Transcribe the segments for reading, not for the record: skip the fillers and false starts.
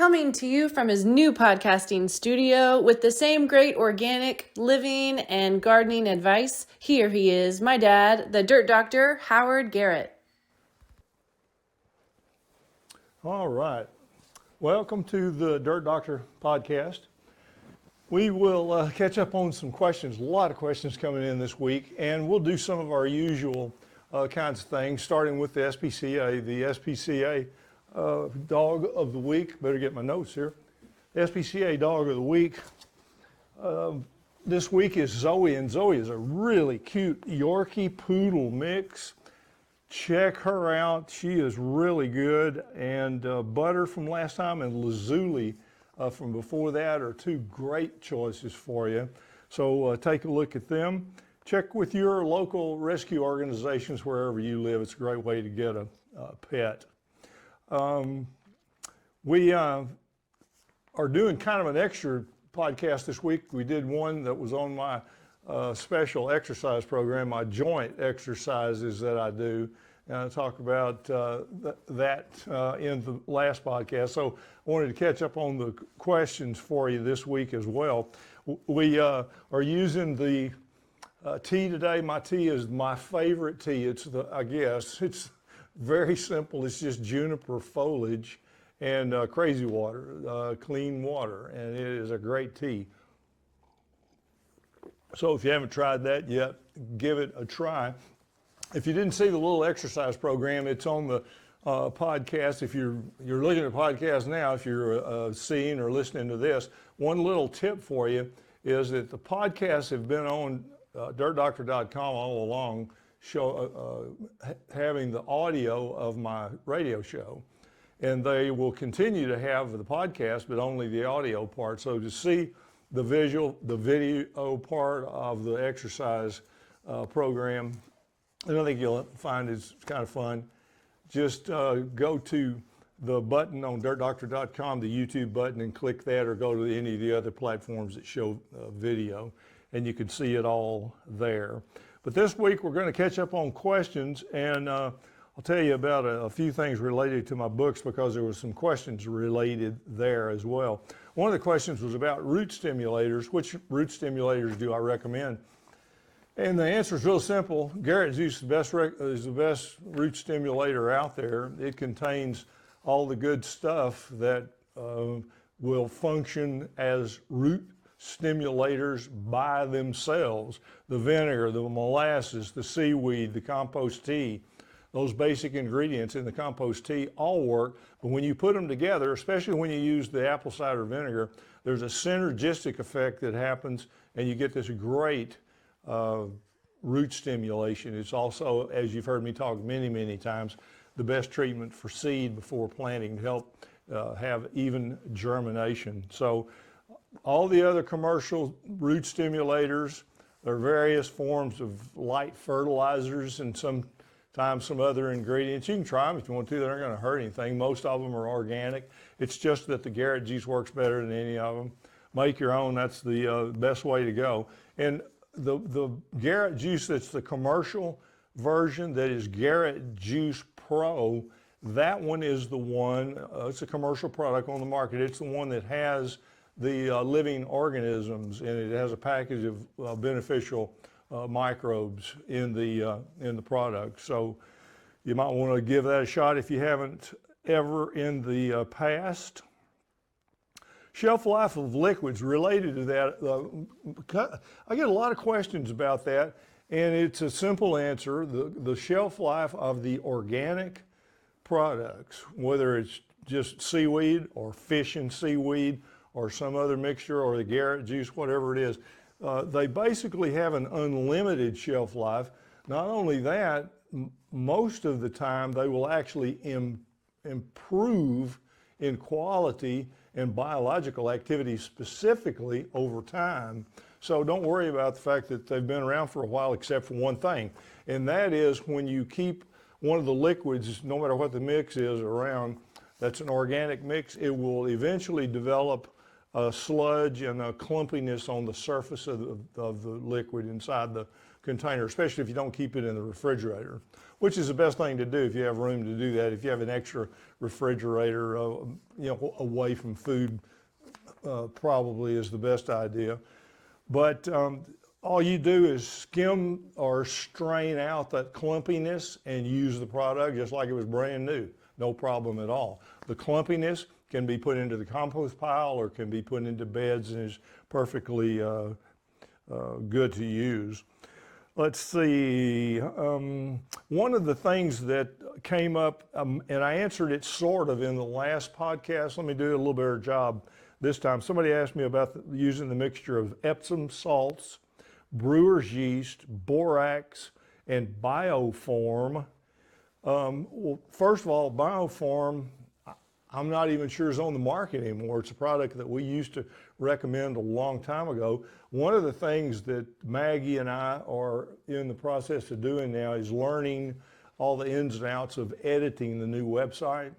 coming to you from his new podcasting studio with the same great organic living and gardening advice. Here he is, my dad, the Dirt Doctor, Howard Garrett. All right. Welcome to the Dirt Doctor podcast. We will catch up on some questions, a lot of questions coming in this week, and we'll do some of our usual kinds of things, starting with the SPCA. The SPCA Dog of the Week, better get my notes here. SPCA Dog of the Week this week is Zoe, and Zoe is a really cute Yorkie Poodle mix. Check her out. She is really good, and Butter from last time and Lazuli from before that are two great choices for you. So take a look at them. Check with your local rescue organizations wherever you live. It's a great way to get a pet. We are doing kind of an extra podcast this week. We did one that was on my special exercise program, my joint exercises that I do. And I talk about that in the last podcast. So I wanted to catch up on the questions for you this week as well. We are using the tea today. My tea is my favorite tea. It's it's very simple. It's just juniper foliage and crazy water, clean water, and it is a great tea. So if you haven't tried that yet, give it a try. If you didn't see the little exercise program, it's on the podcast. If you're looking at the podcast now, if you're seeing or listening to this, one little tip for you is that the podcasts have been on dirtdoctor.com all along, having the audio of my radio show, and they will continue to have the podcast, but only the audio part. So to see the video part of the exercise program, and I think you'll find it's kind of fun. Just go to the button on dirtdoctor.com, the YouTube button, and click that, or go to any of the other platforms that show video, and you can see it all there. But this week we're going to catch up on questions, and I'll tell you about a few things related to my books, because there were some questions related there as well. One of the questions was about root stimulators. Which root stimulators do I recommend? And the answer is real simple. Garrett Juice is the best root stimulator out there. It contains all the good stuff that will function as root stimulators by themselves. The vinegar, the molasses, the seaweed, the compost tea, those basic ingredients in the compost tea all work. But when you put them together, especially when you use the apple cider vinegar, there's a synergistic effect that happens, and you get this great root stimulation. It's also, as you've heard me talk many times, the best treatment for seed before planting to help have even germination. So all the other commercial root stimulators, there are various forms of light fertilizers and sometimes some other ingredients. You can try them if you want to. They're not going to hurt anything. Most of them are organic. It's just that the Garrett juice works better than any of them. Make your own. That's the best way to go. And the Garrett juice that's the commercial version, that is Garrett Juice Pro, that one is the one, it's a commercial product on the market. It's the one that has the living organisms in it. It has a package of beneficial microbes in the product. So you might want to give that a shot if you haven't ever in the past. Shelf life of liquids related to that. I get a lot of questions about that, and it's a simple answer. The shelf life of the organic products, whether it's just seaweed or fish and seaweed or some other mixture or the Garrett juice, whatever it is, they basically have an unlimited shelf life. Not only that, most of the time they will actually improve in quality and biological activity specifically over time. So don't worry about the fact that they've been around for a while, except for one thing, and that is when you keep one of the liquids, no matter what the mix is, around, that's an organic mix, it will eventually develop a sludge and a clumpiness on the surface of the liquid inside the container, especially if you don't keep it in the refrigerator, which is the best thing to do if you have room to do that. If you have an extra refrigerator, away from food, probably is the best idea. But all you do is skim or strain out that clumpiness and use the product just like it was brand new. No problem at all. The clumpiness can be put into the compost pile or can be put into beds and is perfectly good to use. Let's see, one of the things that came up, and I answered it sort of in the last podcast, let me do a little better job this time. Somebody asked me about using the mixture of Epsom salts, brewer's yeast, borax, and bioform. Well, first of all, bioform, I'm not even sure is on the market anymore. It's a product that we used to recommend a long time ago. One of the things that Maggie and I are in the process of doing now is learning all the ins and outs of editing the new website,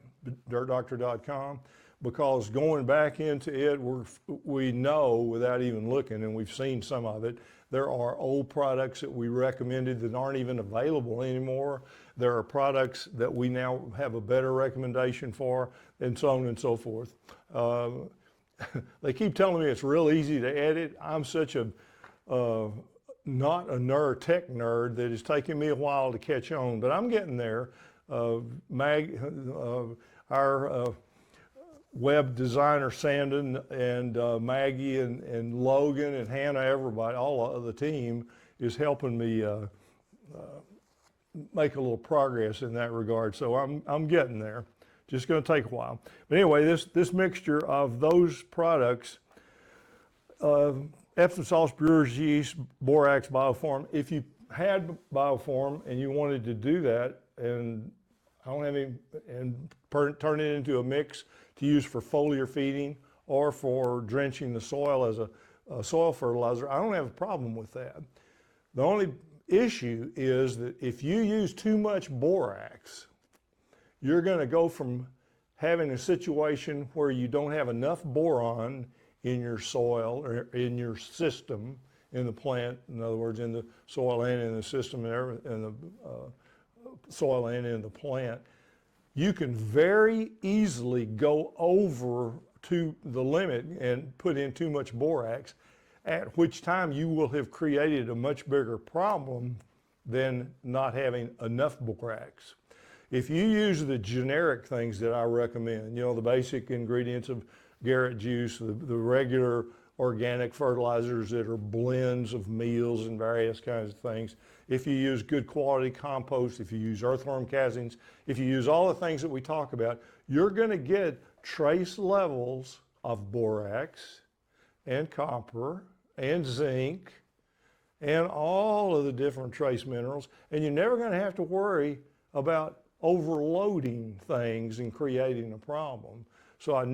dirtdoctor.com, because going back into it, we know without even looking, and we've seen some of it, there are old products that we recommended that aren't even available anymore. There are products that we now have a better recommendation for, and so on and so forth. They keep telling me it's real easy to edit. I'm such a not a tech nerd that it's taking me a while to catch on, but I'm getting there. Our web designer Sandon and Maggie and Logan and Hannah, everybody, all of the team is helping me make a little progress in that regard. So I'm getting there. Just going to take a while. But anyway, this mixture of those products, Epsom salts, brewer's yeast, borax, bioform. If you had bioform and you wanted to do that, and I don't have any, and turn it into a mix to use for foliar feeding or for drenching the soil as a soil fertilizer, I don't have a problem with that. The only issue is that if you use too much borax, you're going to go from having a situation where you don't have enough boron in your soil or in your system, in the plant, in other words, in the soil and in the system, and in the soil and in the plant. You can very easily go over to the limit and put in too much borax, at which time you will have created a much bigger problem than not having enough borax. If you use the generic things that I recommend, the basic ingredients of Garrett juice, the regular organic fertilizers that are blends of meals and various kinds of things, if you use good quality compost, if you use earthworm casings, if you use all the things that we talk about, you're going to get trace levels of borax and copper and zinc and all of the different trace minerals, and you're never going to have to worry about overloading things and creating a problem. So I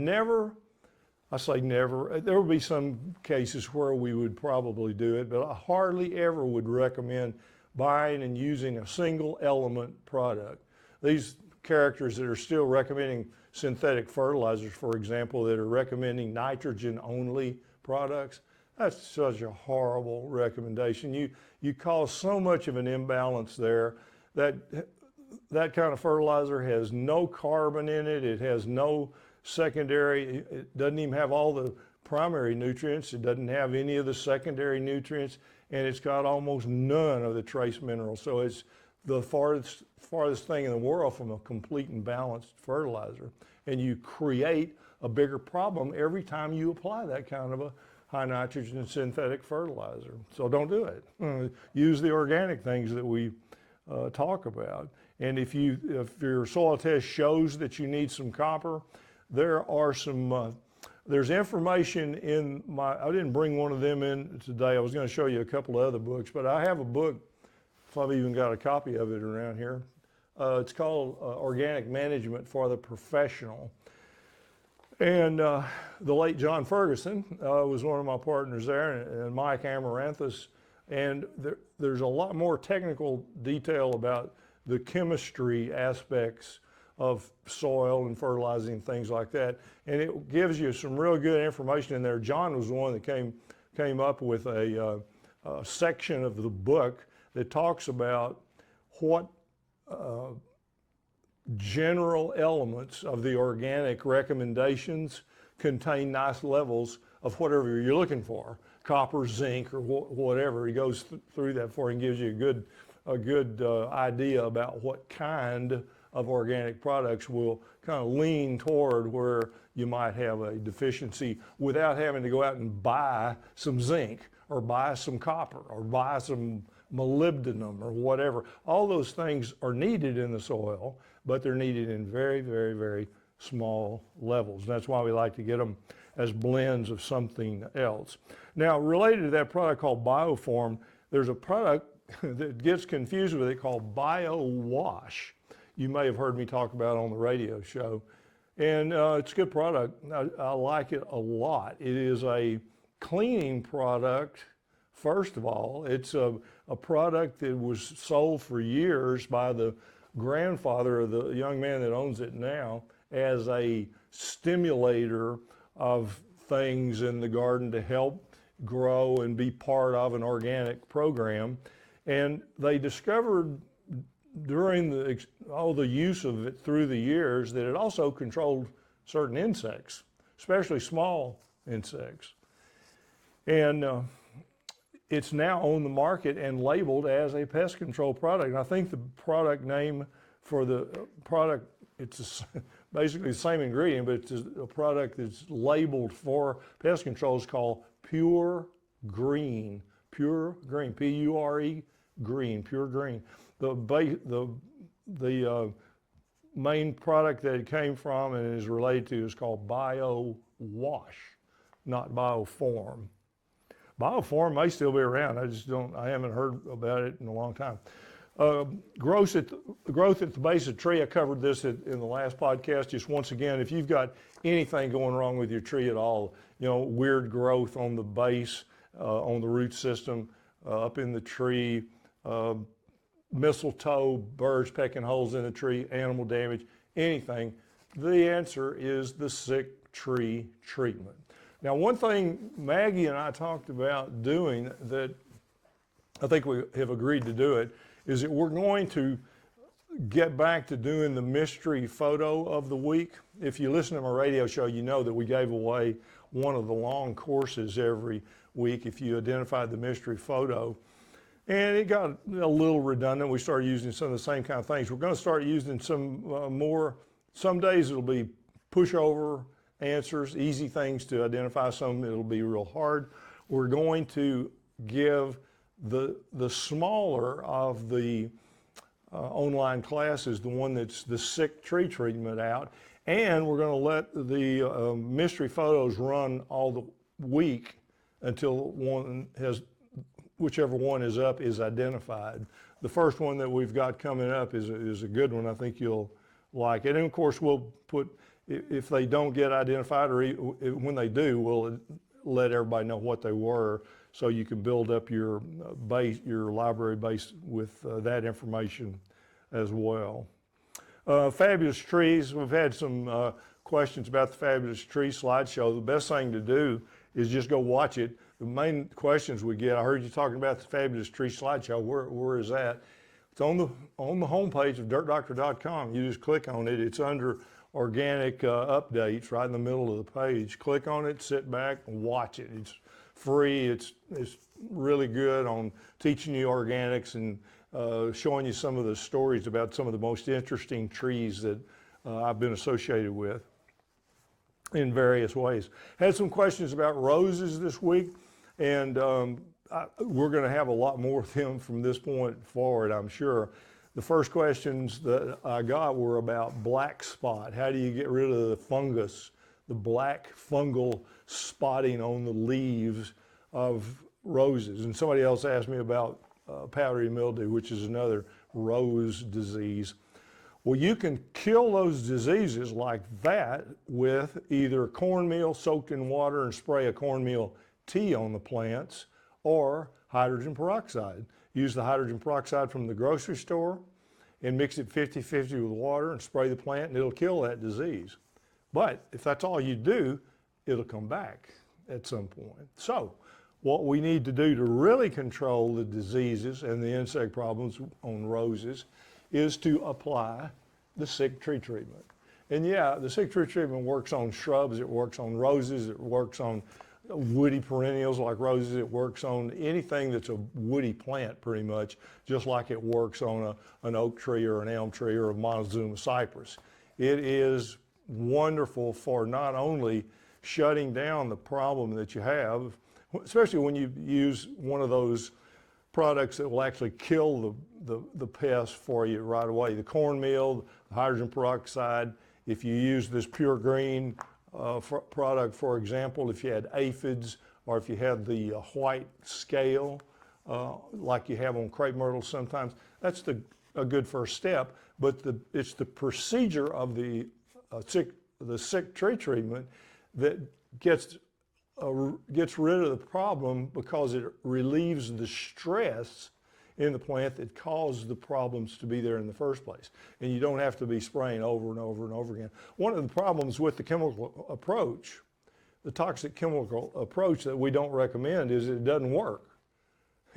say never, there will be some cases where we would probably do it, but I hardly ever would recommend buying and using a single element product. These characters that are still recommending synthetic fertilizers, for example, that are recommending nitrogen only products, that's such a horrible recommendation. You cause so much of an imbalance there that kind of fertilizer has no carbon in it. It has no secondary, it doesn't even have all the primary nutrients. It doesn't have any of the secondary nutrients, and it's got almost none of the trace minerals. So it's the farthest thing in the world from a complete and balanced fertilizer. And you create a bigger problem every time you apply that kind of a high nitrogen synthetic fertilizer. So don't do it. Use the organic things that we talk about. And if your soil test shows that you need some copper, there are some, there's information in I didn't bring one of them in today. I was going to show you a couple of other books, but I have a book, if I've even got a copy of it around here. It's called Organic Management for the Professional. And the late John Ferguson was one of my partners there, and Mike Amaranthus. And there's a lot more technical detail about the chemistry aspects of soil and fertilizing, things like that. And it gives you some real good information in there. John was the one that came up with a section of the book that talks about what general elements of the organic recommendations contain nice levels of whatever you're looking for, copper, zinc, or whatever. He goes through that for you and gives you a good idea about what kind of organic products will kind of lean toward where you might have a deficiency without having to go out and buy some zinc or buy some copper or buy some molybdenum or whatever. All those things are needed in the soil, but they're needed in very, very, very small levels. And that's why we like to get them as blends of something else. Now, related to that product called Bioform, there's a product that gets confused with it called Biowash. You may have heard me talk about it on the radio show. And it's a good product. I like it a lot. It is a cleaning product. First of all, it's a product that was sold for years by the grandfather of the young man that owns it now as a stimulator of things in the garden to help grow and be part of an organic program. And they discovered during all the use of it through the years that it also controlled certain insects, especially small insects. And it's now on the market and labeled as a pest control product. And I think the product name for the product, it's basically the same ingredient, but it's a product that's labeled for pest control is called Pure Green. Pure Green, P-U-R-E, green, Pure Green. The main product that it came from and is related to is called Biowash, not Bioform. Bioform may still be around. I haven't heard about it in a long time. Growth at the base of the tree, I covered this in the last podcast. Just once again, if you've got anything going wrong with your tree at all, weird growth on the base, on the root system, up in the tree, mistletoe, birds pecking holes in the tree, animal damage, anything, the answer is the sick tree treatment. Now, one thing Maggie and I talked about doing that I think we have agreed to do it is that we're going to get back to doing the mystery photo of the week. If you listen to my radio show, you know that we gave away one of the long courses every week if you identified the mystery photo. And it got a little redundant. We started using some of the same kind of things. We're going to start using some more. Some days it'll be pushover answers, easy things to identify. Some it'll be real hard. We're going to give the smaller of the online classes, the one that's the sick tree treatment out. And we're going to let the mystery photos run all the week until whichever one is up is identified. The first one that we've got coming up is a good one. I think you'll like it. And of course, we'll put, if they don't get identified or when they do, we'll let everybody know what they were so you can build up your base, your library base with that information as well. Fabulous trees. We've had some questions about the Fabulous Tree slideshow. The best thing to do is just go watch it. The main questions we get, I heard you talking about the Fabulous Tree slideshow. Where is that? It's on the homepage of dirtdoctor.com. You just click on it. It's under organic updates right in the middle of the page. Click on it, sit back, and watch it. It's free. It's really good on teaching you organics and showing you some of the stories about some of the most interesting trees that I've been associated with in various ways. Had some questions about roses this week, and we're going to have a lot more of them from this point forward, I'm sure. The first questions that I got were about black spot. How do you get rid of the fungus, the black fungal spotting on the leaves of roses? And somebody else asked me about powdery mildew, which is another rose disease. Well, you can kill those diseases like that with either cornmeal soaked in water and spray a cornmeal tea on the plants, or hydrogen peroxide. Use the hydrogen peroxide from the grocery store and mix it 50-50 with water and spray the plant, and it'll kill that disease. But if that's all you do, it'll come back at some point. So what we need to do to really control the diseases and the insect problems on roses is to apply the sick tree treatment. And yeah, the sick tree treatment works on shrubs, it works on roses, it works on woody perennials like roses, it works on anything that's a woody plant pretty much, just like it works on an oak tree or an elm tree or a Montezuma cypress. It is wonderful for not only shutting down the problem that you have, especially when you use one of those products that will actually kill the pest for you right away. The cornmeal, the hydrogen peroxide. If you use this pure green product, for example, if you had aphids or if you had the white scale, like you have on crepe myrtles sometimes, that's a good first step. But it's the procedure of the sick tree treatment that gets rid of the problem, because it relieves the stress in the plant that caused the problems to be there in the first place. And you don't have to be spraying over and over and over again. One of the problems with the chemical approach, the toxic chemical approach that we don't recommend, is it doesn't work.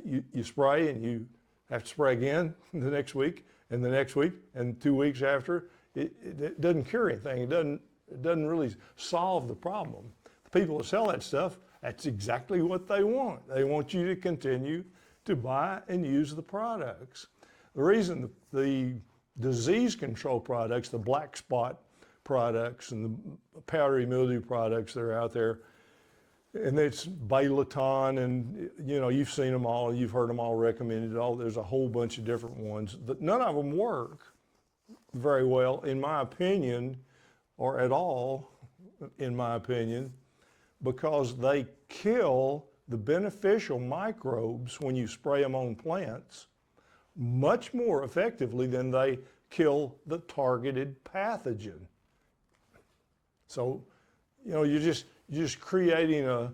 You spray and you have to spray again the next week and the next week and 2 weeks after. It doesn't cure anything. It doesn't really solve the problem. The people that sell that stuff, that's exactly what they want. They want you to continue to buy and use the products. The reason the disease control products, the black spot products and the powdery mildew products that are out there, and it's Baylaton, and you've seen them all, you've heard them all recommended. There's a whole bunch of different ones. None of them work very well, in my opinion, or at all, in my opinion, because they kill the beneficial microbes when you spray them on plants much more effectively than they kill the targeted pathogen. So, you're just creating a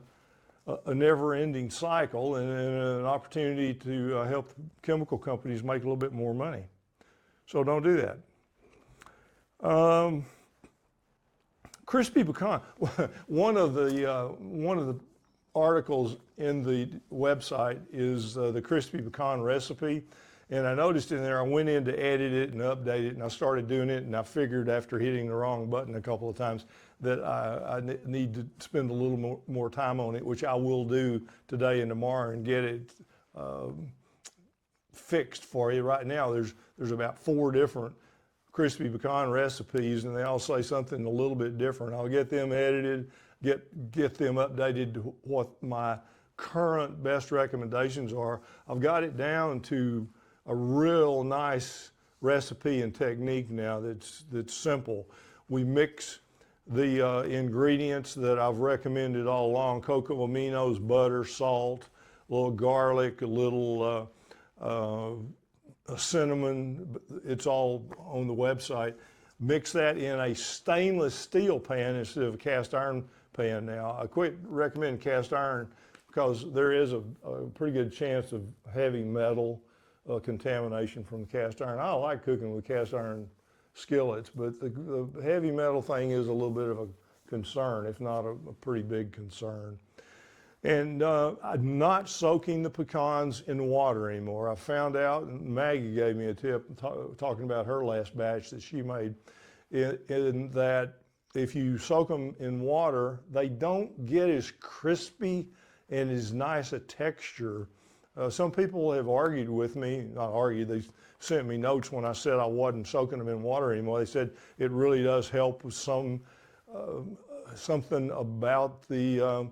never-ending cycle and an opportunity to help chemical companies make a little bit more money. So don't do that. Crispy pecan. One of the articles in the website is the crispy pecan recipe, and I noticed in there, I went in to edit it and update it, and I started doing it, and I figured after hitting the wrong button a couple of times that I need to spend a little more time on it, which I will do today and tomorrow, and get it fixed for you. Right now there's about 4 different crispy pecan recipes, and they all say something a little bit different. I'll get them edited, get them updated to what my current best recommendations are. I've got it down to a real nice recipe and technique now that's simple. We mix the ingredients that I've recommended all along: cocoa aminos, butter, salt, a little garlic, a little cinnamon. It's all on the website. Mix that in a stainless steel pan instead of a cast iron pan now. I quit recommending cast iron because there is a pretty good chance of heavy metal contamination from cast iron. I like cooking with cast iron skillets, but the heavy metal thing is a little bit of a concern, if not a pretty big concern. And I'm not soaking the pecans in water anymore. I found out, and Maggie gave me a tip talking about her last batch that she made, in that if you soak them in water, they don't get as crispy and as nice a texture. Some people have argued with me, not argued, they sent me notes when I said I wasn't soaking them in water anymore. They said it really does help with something about the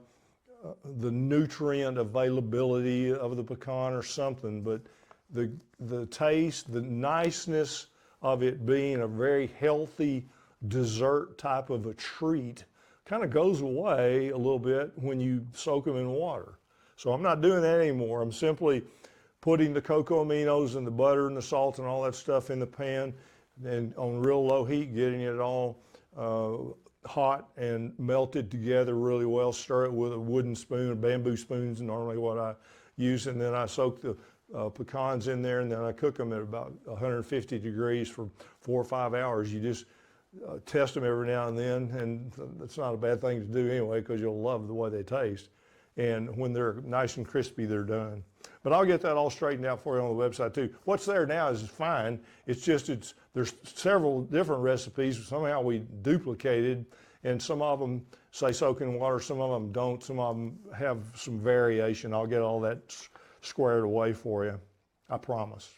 nutrient availability of the pecan or something, but the taste, the niceness of it being a very healthy dessert type of a treat kind of goes away a little bit when you soak them in water. So I'm not doing that anymore. I'm simply putting the cocoa aminos and the butter and the salt and all that stuff in the pan and on real low heat, getting it all hot and melted together really well. Stir it with a wooden spoon, bamboo spoons, normally what I use, and then I soak the pecans in there, and then I cook them at about 150 degrees for 4 or 5 hours. You just test them every now and then, and that's not a bad thing to do anyway, because you'll love the way they taste. And when they're nice and crispy, they're done. But I'll get that all straightened out for you on the website too. What's there now is fine. It's just, there's several different recipes. Somehow we duplicated, and some of them say soak in water, some of them don't, some of them have some variation. I'll get all that squared away for you, I promise.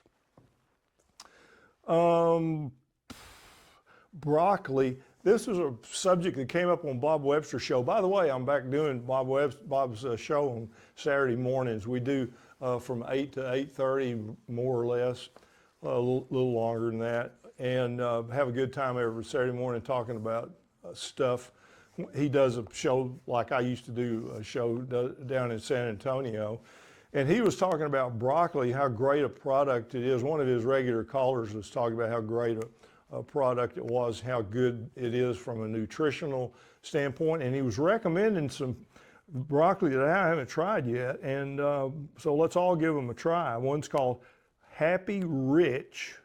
Broccoli. This is a subject that came up on Bob Webster's show. By the way, I'm back doing Bob's show on Saturday mornings. We do from 8 to 8:30, more or less, a little longer than that, and have a good time every Saturday morning talking about stuff. He does a show like I used to do a show down in San Antonio, and he was talking about broccoli, how great a product it is. One of his regular callers was talking about how great a product it was, how good it is from a nutritional standpoint, and he was recommending some broccoli that I haven't tried yet, and so let's all give them a try. One's called Happy Rich,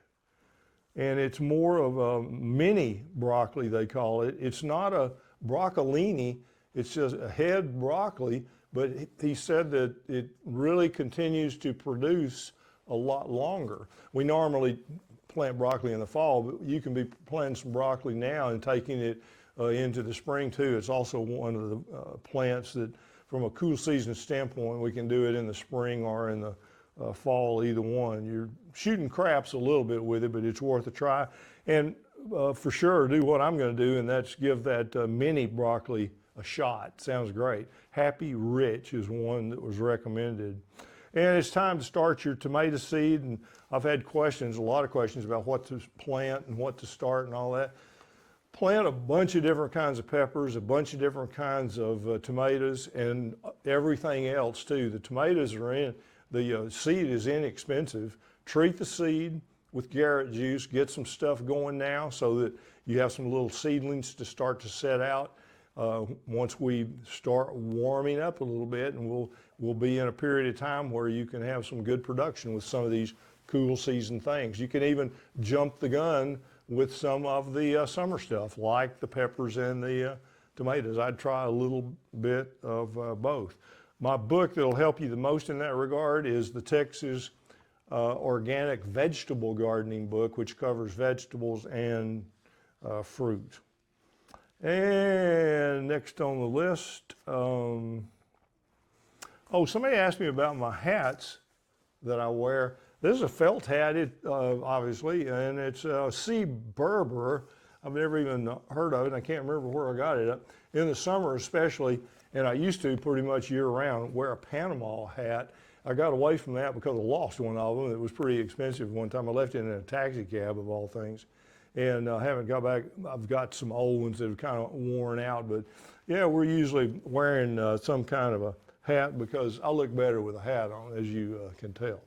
and it's more of a mini broccoli, they call it. It's not a broccolini, it's just a head broccoli, but he said that it really continues to produce a lot longer. We normally plant broccoli in the fall, but you can be planting some broccoli now and taking it into the spring too. It's also one of the plants that, from a cool season standpoint, we can do it in the spring or in the fall, either one. You're shooting craps a little bit with it, but it's worth a try. And for sure, do what I'm going to do, and that's give that mini broccoli a shot. Sounds great. Happy Rich is one that was recommended. And it's time to start your tomato seed, and I've had questions, a lot of questions about what to plant and what to start and all that. Plant a bunch of different kinds of peppers, a bunch of different kinds of tomatoes, and everything else too. The tomatoes are in, the seed is inexpensive. Treat the seed with Garrett juice, get some stuff going now so that you have some little seedlings to start to set out. Once we start warming up a little bit, and we'll be in a period of time where you can have some good production with some of these cool season things. You can even jump the gun with some of the summer stuff, like the peppers and the tomatoes. I'd try a little bit of both. My book that'll help you the most in that regard is the Texas Organic Vegetable Gardening book, which covers vegetables and fruit. And next on the list, somebody asked me about my hats that I wear. This is a felt hat, obviously, and it's C. Berber. I've never even heard of it, and I can't remember where I got it. In the summer especially, and I used to pretty much year-round, wear a Panama hat. I got away from that because I lost one of them. It was pretty expensive one time. I left it in a taxi cab, of all things, and I haven't got back. I've got some old ones that have kind of worn out, but yeah, we're usually wearing some kind of a hat because I look better with a hat on, as you can tell.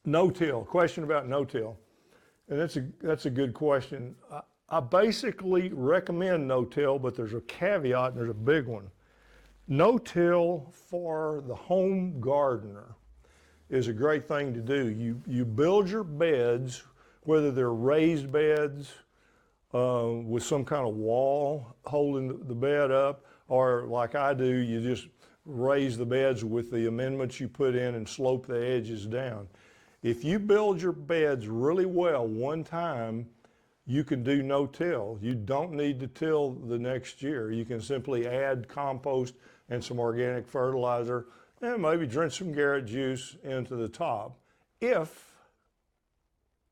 No-till, question about no-till. And that's a good question. I basically recommend no-till, but there's a caveat and there's a big one. No-till for the home gardener is a great thing to do. You build your beds, whether they're raised beds with some kind of wall holding the bed up, or like I do, you just raise the beds with the amendments you put in and slope the edges down. If you build your beds really well one time, you can do no-till. You don't need to till the next year. You can simply add compost and some organic fertilizer and maybe drench some Garrett juice into the top if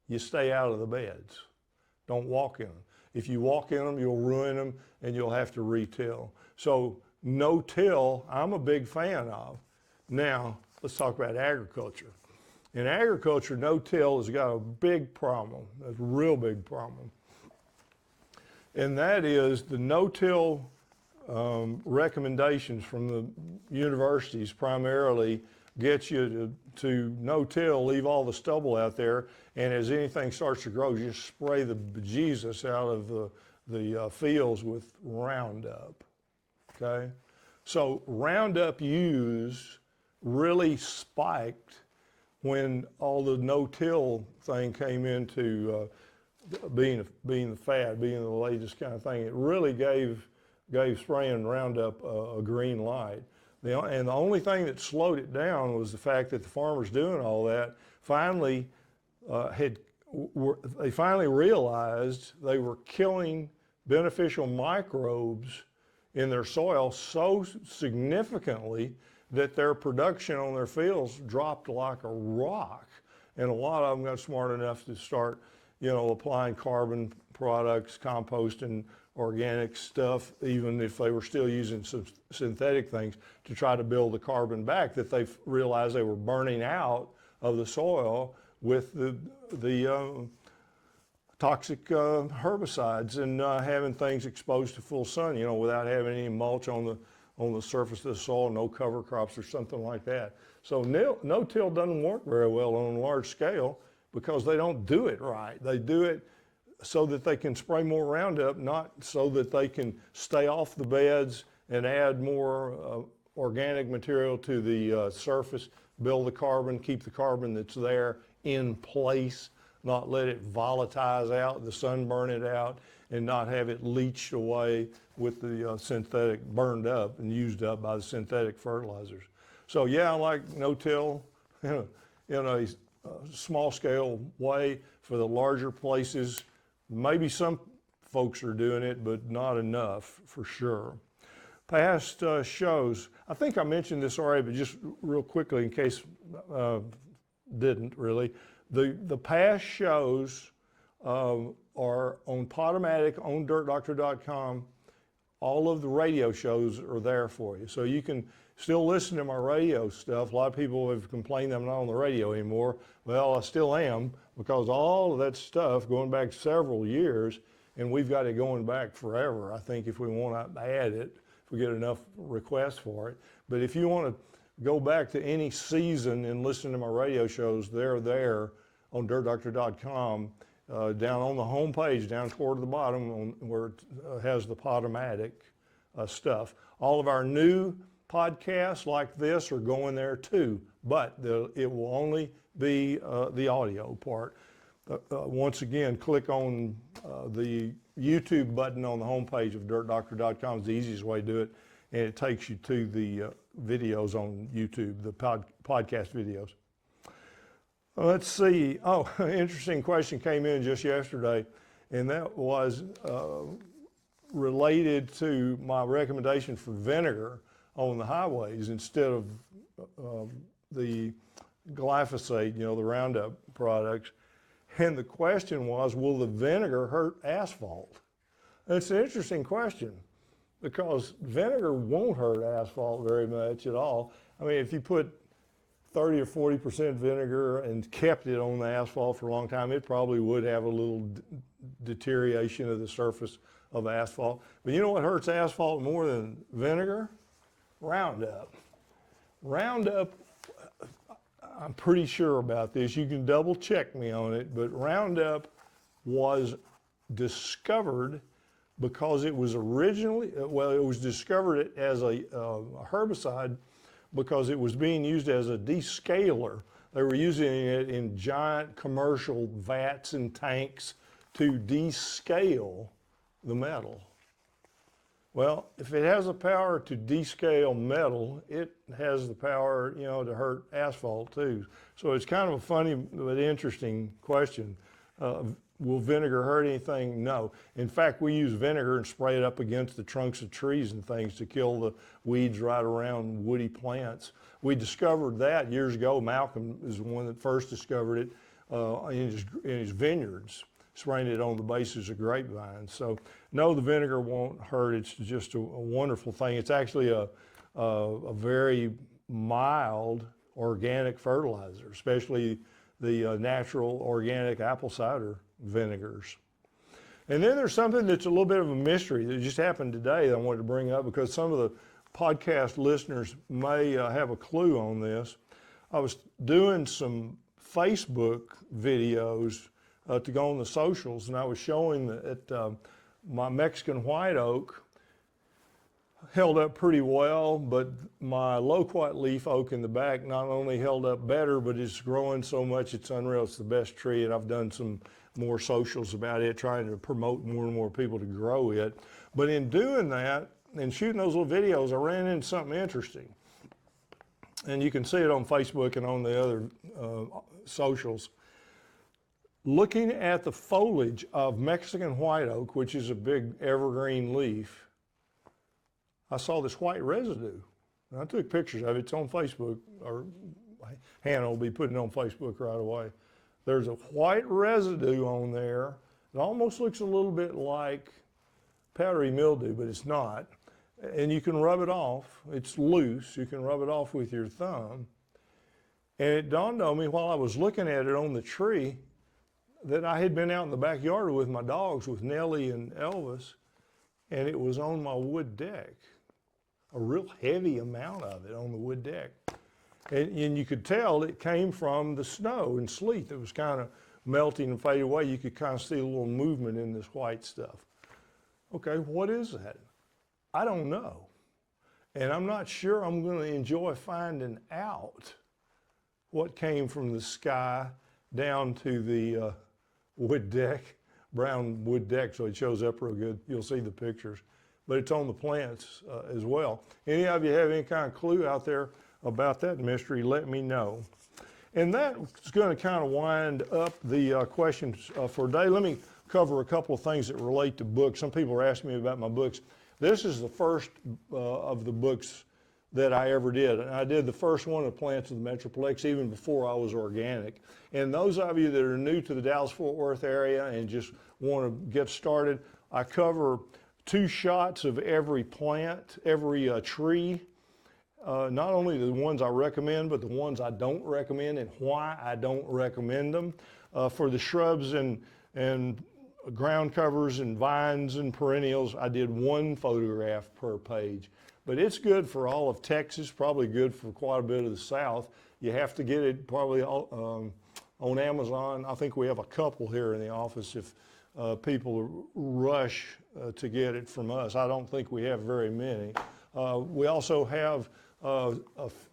you stay out of the beds. Don't walk in them. If you walk in them, you'll ruin them and you'll have to re-till. So no-till, I'm a big fan of. Now, let's talk about agriculture. In agriculture, no-till has got a big problem, a real big problem. And that is the no-till recommendations from the universities primarily get you to no-till, leave all the stubble out there, and as anything starts to grow, just spray the bejesus out of the fields with Roundup. Okay, so Roundup use really spiked when all the no-till thing came into being the fad, being the latest kind of thing. It really gave gave spraying Roundup a green light. And the only thing that slowed it down was the fact that the farmers doing all that finally they finally realized they were killing beneficial microbes in their soil so significantly that their production on their fields dropped like a rock. And a lot of them got smart enough to start, applying carbon products, composting, organic stuff, even if they were still using some synthetic things to try to build the carbon back that they realized they were burning out of the soil with the toxic herbicides and having things exposed to full sun, without having any mulch on the surface of the soil, no cover crops or something like that. So no-till doesn't work very well on a large scale because they don't do it right. They do it so that they can spray more Roundup, not so that they can stay off the beds and add more organic material to the surface, build the carbon, keep the carbon that's there in place, not let it volatilize out, the sun burn it out, and not have it leached away with the synthetic, burned up and used up by the synthetic fertilizers. So yeah, I like no-till in a small scale way for the larger places. Maybe some folks are doing it, but not enough for sure. Past shows, I think I mentioned this already, but just real quickly in case didn't really. The past shows are on Podomatic, on dirtdoctor.com. All of the radio shows are there for you. So you can still listen to my radio stuff. A lot of people have complained I'm not on the radio anymore. Well, I still am, because all of that stuff going back several years, and we've got it going back forever, I think, if we want to add it, if we get enough requests for it. But if you want to go back to any season and listen to my radio shows, they're there on dirtdoctor.com, down on the home page, down toward the bottom where it has the Podomatic stuff. All of our new podcasts like this are going there too, but it will only be the audio part. Once again, click on the YouTube button on the homepage of dirtdoctor.com is the easiest way to do it, and it takes you to the videos on YouTube, the podcast videos. Let's see. Oh, interesting question came in just yesterday, and that was related to my recommendation for vinegar on the highways instead of the glyphosate, the Roundup products. And the question was, will the vinegar hurt asphalt? And it's an interesting question because vinegar won't hurt asphalt very much at all. I mean, if you put 30 or 40% vinegar and kept it on the asphalt for a long time, it probably would have a little deterioration of the surface of asphalt. But you know what hurts asphalt more than vinegar? Roundup. Roundup, I'm pretty sure about this. You can double check me on it, but Roundup was discovered because it was originally, it was discovered as a herbicide because it was being used as a descaler. They were using it in giant commercial vats and tanks to descale the metal. Well, if it has the power to descale metal, it has the power, to hurt asphalt too. So it's kind of a funny but interesting question. Will vinegar hurt anything? No. In fact, we use vinegar and spray it up against the trunks of trees and things to kill the weeds right around woody plants. We discovered that years ago. Malcolm is the one that first discovered it in his vineyards, spraying it on the bases of grapevines. So no, the vinegar won't hurt. It's just a wonderful thing. It's actually a very mild organic fertilizer, especially the natural organic apple cider vinegars. And then there's something that's a little bit of a mystery that just happened today that I wanted to bring up because some of the podcast listeners may have a clue on this. I was doing some Facebook videos to go on the socials, and I was showing that my Mexican white oak held up pretty well, but my Loquat leaf oak in the back not only held up better, but it's growing so much it's unreal. It's the best tree, and I've done some more socials about it, trying to promote more and more people to grow it. But in doing that, in shooting those little videos, I ran into something interesting. And you can see it on Facebook and on the other socials. Looking at the foliage of Mexican white oak, which is a big evergreen leaf, I saw this white residue. And I took pictures of it. It's on Facebook, or Hannah will be putting it on Facebook right away. There's a white residue on there. It almost looks a little bit like powdery mildew, but it's not. And you can rub it off. It's loose. You can rub it off with your thumb. And it dawned on me while I was looking at it on the tree that I had been out in the backyard with my dogs, with Nellie and Elvis, and it was on my wood deck. A real heavy amount of it on the wood deck. And you could tell it came from the snow and sleet that was kind of melting and fading away. You could kind of see a little movement in this white stuff. Okay, what is that? I don't know. And I'm not sure I'm going to enjoy finding out what came from the sky down to the wood deck, brown wood deck, so it shows up real good. You'll see the pictures. But it's on the plants as well. Any of you have any kind of clue out there about that mystery, let me know. And that's going to kind of wind up the questions for today. Let me cover a couple of things that relate to books. Some people are asking me about my books. This is the first of the books that I ever did. And I did the first one of Plants of the Metroplex even before I was organic. And those of you that are new to the Dallas-Fort Worth area and just want to get started, I cover 2 shots of every plant, every tree, not only the ones I recommend, but the ones I don't recommend and why I don't recommend them. For the shrubs and ground covers and vines and perennials, I did 1 photograph per page. But it's good for all of Texas, probably good for quite a bit of the South. You have to get it probably on Amazon. I think we have a couple here in the office if people rush to get it from us. I don't think we have very many. We also have a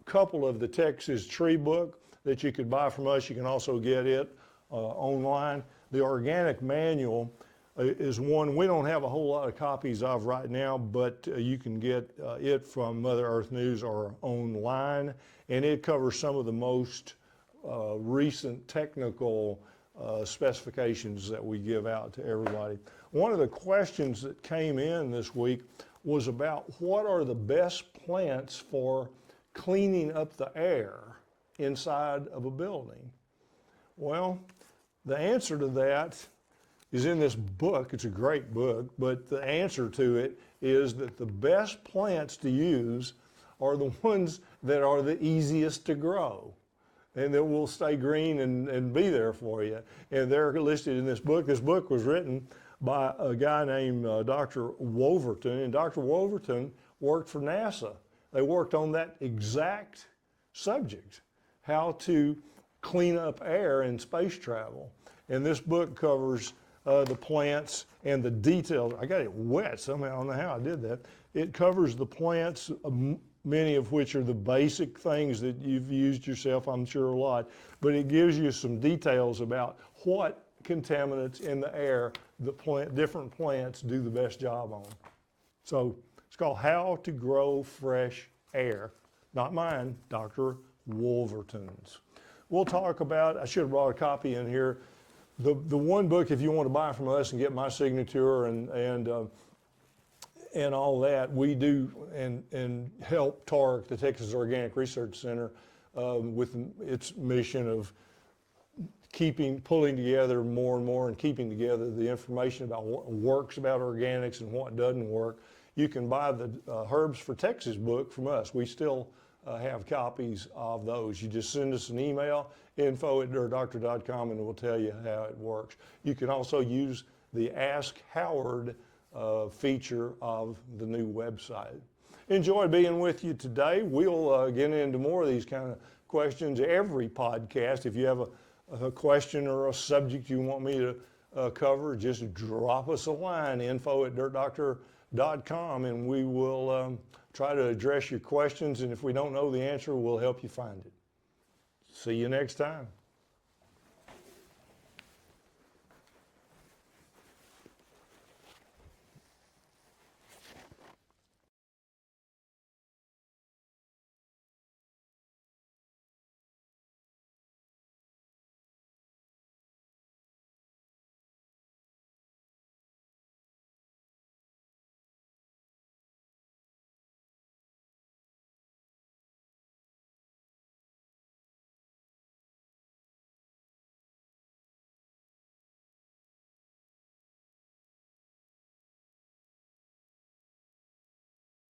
couple of the Texas tree book that you could buy from us. You can also get it online. The organic manual is one we don't have a whole lot of copies of right now, but you can get it from Mother Earth News or online, and it covers some of the most recent technical specifications that we give out to everybody. One of the questions that came in this week was about what are the best plants for cleaning up the air inside of a building. Well, the answer to that is in this book. It's a great book, but the answer to it is that the best plants to use are the ones that are the easiest to grow and that will stay green and be there for you. And they're listed in this book. This book was written by a guy named Dr. Wolverton, and Dr. Wolverton worked for NASA. They worked on that exact subject, how to clean up air in space travel. And this book covers the plants and the details. I got it wet somehow. I don't know how I did that. It covers the plants, many of which are the basic things that you've used yourself, I'm sure a lot, but it gives you some details about what contaminants in the air the different plants do the best job on. So it's called How to Grow Fresh Air. Not mine, Dr. Wolverton's. We'll talk about, I should have brought a copy in here. The one book, if you want to buy from us and get my signature and all that, we do and help TORC, the Texas Organic Research Center, with its mission of pulling together more and more and keeping together the information about what works about organics and what doesn't work. You can buy the Herbs for Texas book from us. We still have copies of those. You just send us an email, info@dirtdoctor.com, and we'll tell you how it works. You can also use the Ask Howard feature of the new website. Enjoyed being with you today. We'll get into more of these kind of questions every podcast. If you have a question or a subject you want me to cover, just drop us a line, info@dirtdoctor.com, and we will try to address your questions. And if we don't know the answer, we'll help you find it. See you next time.